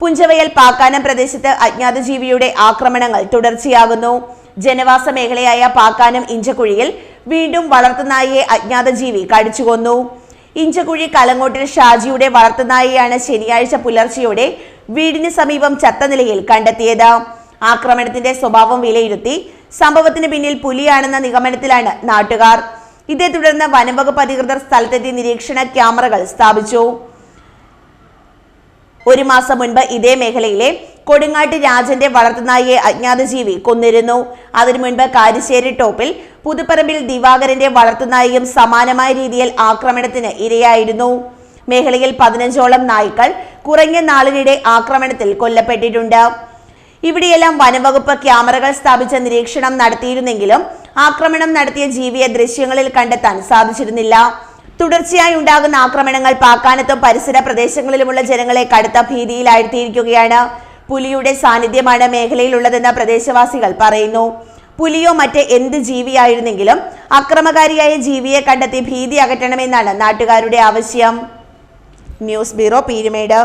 പുഞ്ചവയൽ പാക്കാനം പ്രദേശത്ത് അജ്ഞാത ജീവിയുടെ ആക്രമണങ്ങൾ തുടർച്ചയാകുന്നു. ജനവാസ മേഖലയായ പാക്കാനം ഇഞ്ചക്കുഴിയിൽ വീണ്ടും വളർത്തുനായയെ അജ്ഞാത ജീവി കടിച്ചുകൊന്നു. ഇഞ്ചക്കുഴി കലങ്ങോട്ടിൽ ഷാജിയുടെ വളർത്തുനായയാണ് ശനിയാഴ്ച പുലർച്ചെയോടെ വീടിന് സമീപം ചത്ത നിലയിൽ കണ്ടെത്തിയത്. ആക്രമണത്തിന്റെ സ്വഭാവം വിലയിരുത്തി സംഭവത്തിന് പിന്നിൽ പുലിയാണെന്ന നിഗമനത്തിലാണ് നാട്ടുകാർ. ഇതേ തുടർന്ന് വനംവകുപ്പ് അധികൃതർ സ്ഥലത്തെത്തി നിരീക്ഷണ ക്യാമറകൾ സ്ഥാപിച്ചു. ഒരു മാസം മുൻപ് ഇതേ മേഖലയിലെ കൊടുങ്ങാട്ട് രാജന്റെ വളർത്തുനായയെ അജ്ഞാത ജീവി കൊന്നിരുന്നു. അതിനു മുൻപ് കാരിശ്ശേരി ടോപ്പിൽ പുതുപ്പറമ്പിൽ ദിവാകരന്റെ വളർത്തുനായയും സമാനമായ രീതിയിൽ ആക്രമണത്തിന് ഇരയായിരുന്നു. മേഖലയിൽ 15ഓളം നായ്ക്കൾ കുറഞ്ഞ നാളിനിടെ ആക്രമണത്തിൽ കൊല്ലപ്പെട്ടിട്ടുണ്ട്. ഇവിടെയെല്ലാം വനംവകുപ്പ് ക്യാമറകൾ സ്ഥാപിച്ച നിരീക്ഷണം നടത്തിയിരുന്നെങ്കിലും ആക്രമണം നടത്തിയ ജീവിയെ ദൃശ്യങ്ങളിൽ കണ്ടെത്താൻ സാധിച്ചിരുന്നില്ല. തുടർച്ചയായി ഉണ്ടാകുന്ന ആക്രമണങ്ങൾ പാക്കാനത്തും പരിസര പ്രദേശങ്ങളിലുമുള്ള ജനങ്ങളെ കടുത്ത ഭീതിയിലാഴ്ത്തിയിരിക്കുകയാണ്. പുലിയുടെ സാന്നിധ്യമാണ് മേഖലയിലുള്ളതെന്ന് പ്രദേശവാസികൾ പറയുന്നു. പുലിയോ മറ്റ് എന്ത് ജീവിയായിരുന്നെങ്കിലും അക്രമകാരിയായ ജീവിയെ കണ്ടെത്തി ഭീതി അകറ്റണമെന്നാണ് നാട്ടുകാരുടെ ആവശ്യം. News bureau, Peermade.